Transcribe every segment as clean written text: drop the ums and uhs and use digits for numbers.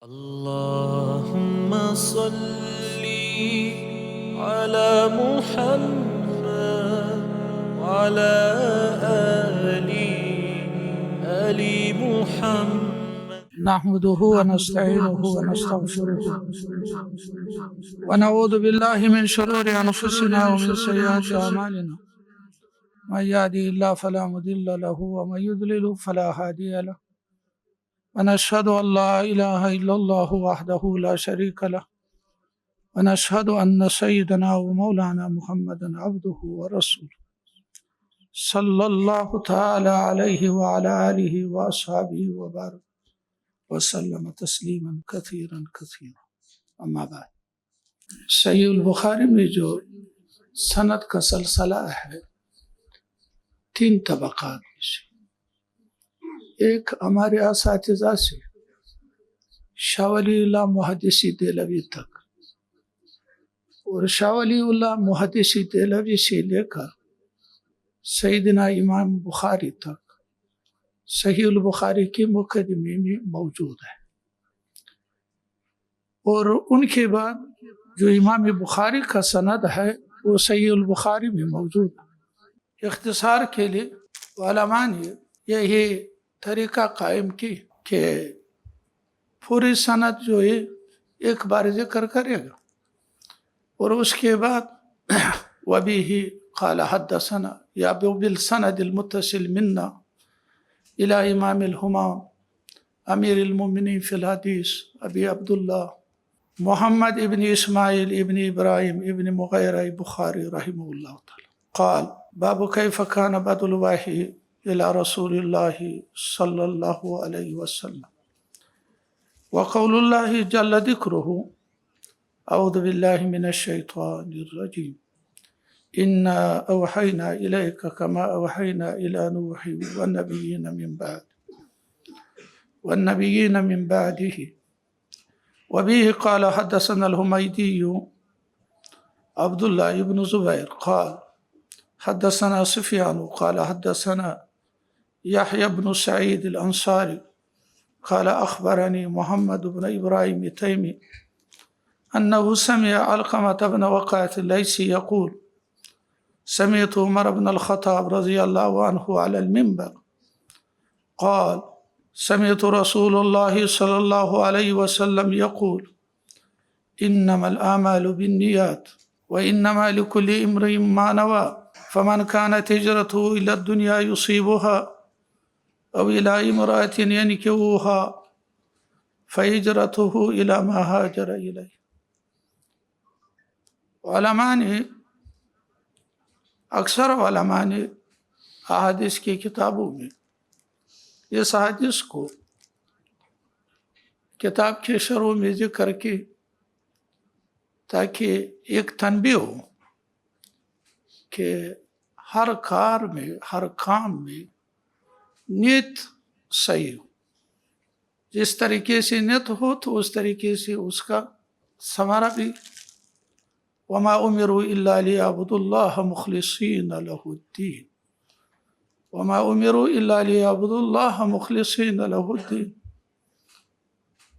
اللهم صل على محمد وعلى آل محمد. نحمده ونستعينه ونستغفره ونعوذ بالله من شرور أنفسنا ومن سيئات أعمالنا. من يهده الله فلا مضل له ومن يضلل فلا هادي له. ونشهد أن لا إله إلا الله وحده لا شريك له ونشهد أن سيدنا ومولانا محمدا عبده ورسوله صلى الله تعالى عليه وعلى آله وأصحابه وبارك وسلم تسلیما کثیرا کثیرا. اما بعد، صحیح البخاری میں جو سند کا سلسلہ ہے 3 طبقات میں سے ایک ہمارے اساتذہ سے شاہ ولی اللہ محدثی دہلوی تک، اور شاہ ولی اللہ محدثی دہلوی سے لے کر سیدنا امام بخاری تک صحیح البخاری کی مقدمے میں موجود ہے، اور ان کے بعد جو امام بخاری کا سند ہے وہ صحیح البخاری میں موجود ہے۔ اختصار کے لیے علماء نے یہی طریقہ قائم کی کہ پوری سند جو ہے ایک بار ذکر کرے گا، اور اس کے بعد وبه قال حدثنا یا بالسند المتصل منا إلى إمام الهمام أمير المؤمنين في الحديث أبي عبد الله محمد ابن إسماعيل ابن إبراهيم ابن مغيرة بخاري رحمه الله تعالى قال باب كيف كان بدء الوحي إلى رسول الله صلى الله عليه وسلم وقول الله جل ذكره أعوذ بالله من الشيطان الرجيم إنا أوحينا إليك كما أوحينا إلى نوح والنبيين من بعده وبه قال حدثنا الحميدي عبد الله بن زبير قال حدثنا سفيان قال حدثنا يحيى بن سعيد الأنصاري قال أخبرني محمد بن إبراهيم التيمي أنه سمع علقمة بن وقاص الليثي يقول سمعت عمر بن الخطاب رضي الله عنه على المنبر قال سمعت رسول الله صلى الله عليه وسلم يقول إنما الأعمال بالنيات وإنما لكل امرئ ما نوى فمن كانت هجرته إلى الدنيا يصيبها أو إلى امرأة ينكحها فهجرته إلى ما هاجر إليه. علماء نے اکثر علماء نے احادیث کی کتابوں میں اس حدیث کو کتاب کے شروع میں ذکر کی تاکہ ایک تنبیہ ہو کہ ہر کار میں ہر کام میں نیت صحیح ہو، جس طریقے سے نیت ہو تو اس طریقے سے اس کا ثمرہ بھی وما امروا الا ليعبدوا الله مخلصين له الدين وما امروا الا ليعبدوا الله مخلصين له الدين.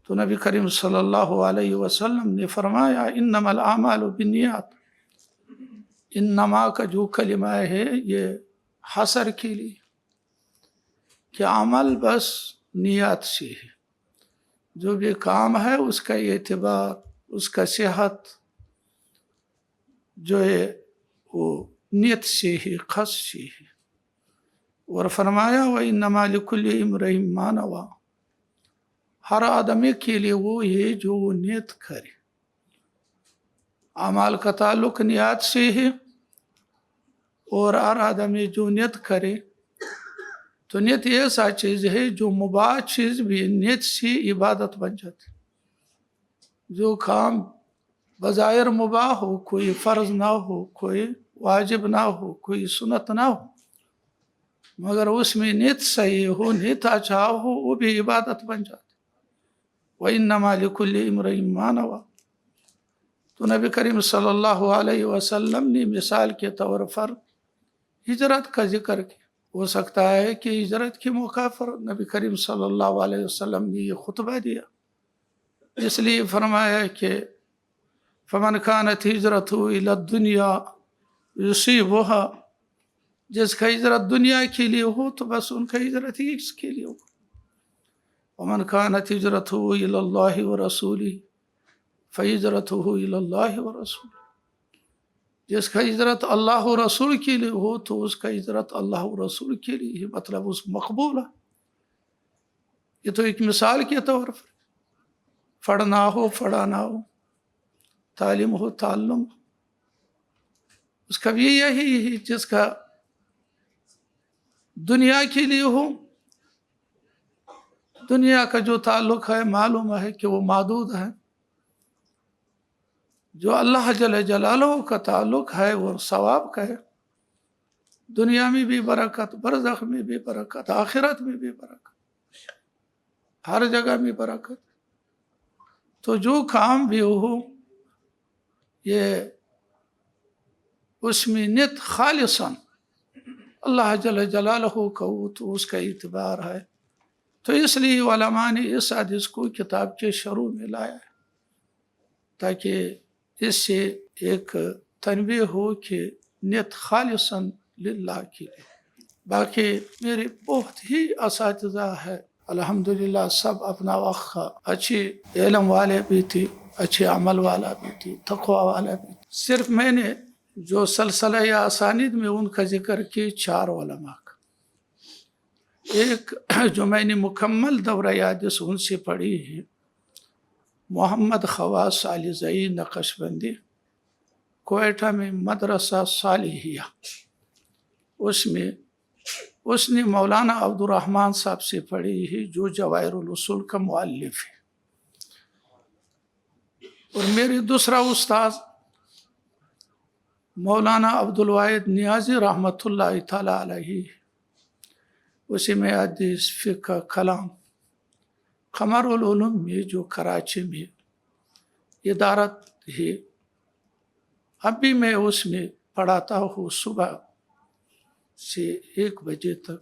تو نبی کریم صلی اللہ علیہ وسلم نے فرمایا انما الاعمال بالنیات. انما کا جو کلمہ ہے یہ حصر کے لیے کہ عمل بس نیات سے ہے، جو بھی کام ہے اس کا اعتبار، اس کا صحت جو ہے وہ نیت سے ہی، قصد سے ہی. اور فرمایا وَإِنَّمَا لِكُلِّ امْرِئٍ مَّا نَوَىٰ، ہر آدمی کے لیے وہ ہے جو وہ نیت کرے. اعمال کا تعلق نیات سے ہے، اور ہر آدمی جو نیت کرے تو نیت ایسا چیز ہے جو مباح چیز بھی نیت سے عبادت بن جاتی. جو کام بظاہر مباح ہو، کوئی فرض نہ ہو، کوئی واجب نہ ہو، کوئی سنت نہ ہو، مگر اس میں نیت صحیح ہو، نیت اچھا ہو، وہ بھی عبادت بن جاتی. وَإِنَّمَا لِكُلِّ امْرِئٍ مَّا نَوَىٰ. تو نبی کریم صلی اللہ علیہ وسلم نے مثال کے طور پر ہجرت کا ذکر کیا. ہو سکتا ہے کہ ہجرت کے موقع پر نبی کریم صلی اللہ علیہ وسلم نے یہ خطبہ دیا اس لیے فرمایا کہ فمن كانت ہجرتہ الی الدنیا یصیبها، جس کا ہجرت دنیا کے لیے ہو تو بس ان کا ہجرت ہی اس کے لیے ہو. ومن كانت ہجرتہ الی اللہ ورسولہ فہجرتہ الی اللہ ورسولہ، جس کا ہجرت اللہ و رسول کے لیے ہو تو اس کا ہجرت اللہ و رسول کے لیے ہی، مطلب اس مقبول ہے. یہ تو ایک مثال کے طور پر، پڑھنا ہو پڑھانا ہو، تعلیم ہو تعلم، اس کا بھی یہی ہے. جس کا دنیا کے لیے ہو، دنیا کا جو تعلق ہے معلوم ہے کہ وہ محدود ہے. جو اللہ جل جلالہ کا تعلق ہے وہ ثواب کا ہے، دنیا میں بھی برکت، برزخ میں بھی برکت، آخرت میں بھی برکت، ہر جگہ میں برکت. تو جو کام بھی ہو یہ اس میں نیت خالصاً اللہ جل جلالہ کا ہو تو اس کا اعتبار ہے. تو اس لیے علماء نے اس حدیث کو کتاب کے شروع میں لایا ہے تاکہ اس سے ایک تنبیہ ہو کہ نیت خالصاً للہ کی. باقی میرے بہت ہی اساتذہ ہے الحمدللہ، سب اپنا وقت اچھے علم والے بھی تھے، اچھے عمل والا بھی تھے، تقوی والا بھی تھے. صرف میں نے جو سلسلہ یا اسانید میں ان کا ذکر کی 4 علماء کا، ایک جو میں نے مکمل دورہ حدیث ان سے پڑھی ہے، محمد خواص علیزئی نقشبندی، کوئٹہ میں مدرسہ صالحیہ، اس نے مولانا عبد الرحمن صاحب سے پڑھی ہے جو جواہر الاصول کا مؤلف ہے. اور میرے دوسرا استاد مولانا عبد الواحد نیازی رحمۃ اللہ تعالی علیہ، اسی میں حدیث فقہ کلام قمر العلوم میں جو کراچی میں ادارت ہے، اب بھی میں اس میں پڑھاتا ہوں صبح سے 1 بجے تک.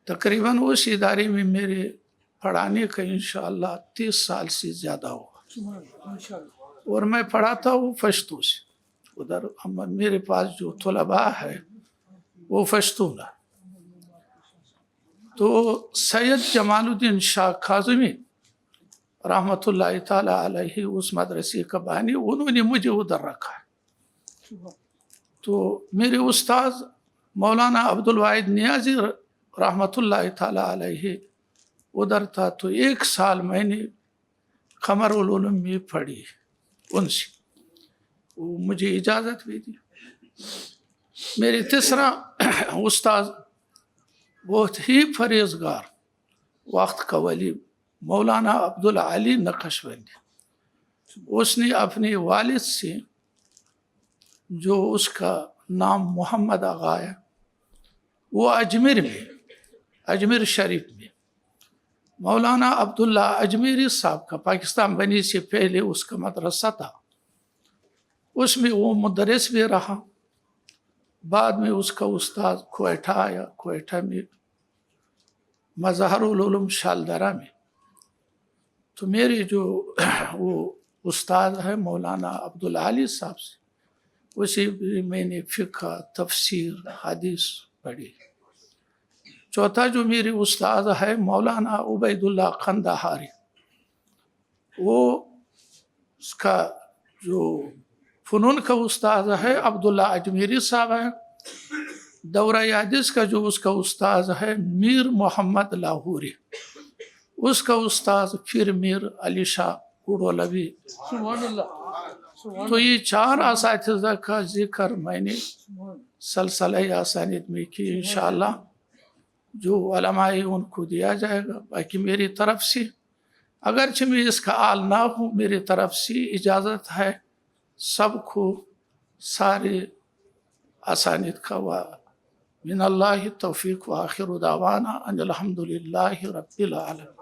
تقریباً اس ادارے میں میرے پڑھانے کا انشاءاللہ 30 سال سے زیادہ ہوگا. اور میں پڑھاتا ہوں پشتو سے. ادھر میرے پاس جو طلباء ہے وہ پشتون ہے. تو سید جمال الدین شاہ کاظمی رحمۃ اللہ تعالی علیہ اس مدرسے کا بانی، انہوں نے مجھے ادھر رکھا ہے. تو میرے استاد مولانا عبد الواحد نیازی رحمۃ اللہ تعالی علیہ ادھر تھا. تو 1 سال میں نے قمر العلوم میں پڑھی ان سے، وہ مجھے اجازت بھی دی. میرے تیسرا استاد بہت ہی پرہیزگار، وقت کا ولی، مولانا عبدالعلی نقشبندی. اس نے اپنے والد سے، جو اس کا نام محمد آغا ہے، وہ اجمیر میں، اجمیر شریف میں مولانا عبداللہ اجمیری صاحب کا، پاکستان بنی سے پہلے اس کا مدرسہ تھا، اس میں وہ مدرس بھی رہا. بعد میں اس کا استاد کوئٹہ آیا، کوئٹہ میں مظہر العلوم شالدرہ میں. تو میرے جو وہ استاد ہے مولانا عبدالعلی صاحب سے، اسی بھی میں نے فقہ، تفسیر، حدیث پڑھی. چوتھا جو میرے استاد ہے مولانا عبید اللہ قندہاری، وہ اس کا جو فنون کا استاد ہے عبداللہ اجمیری صاحب ہے. دورہ حدیث کا جو اس کا استاد ہے میر محمد لاہوری، اس کا استاد پھر میر علی شاہ گڑولوی. تو یہ 4 اساتذہ کا ذکر میں نے سلسلہ اسانید میں کی. انشاءاللہ جو علماء ان کو دیا جائے گا. باقی میری طرف سے اگرچہ میں اس کا آل نہ ہوں، میری طرف سے اجازت ہے سب کو سارے اسانید کا. من اللہ توفیق، وآخر دعوانا ان الحمدللہ رب العالمین.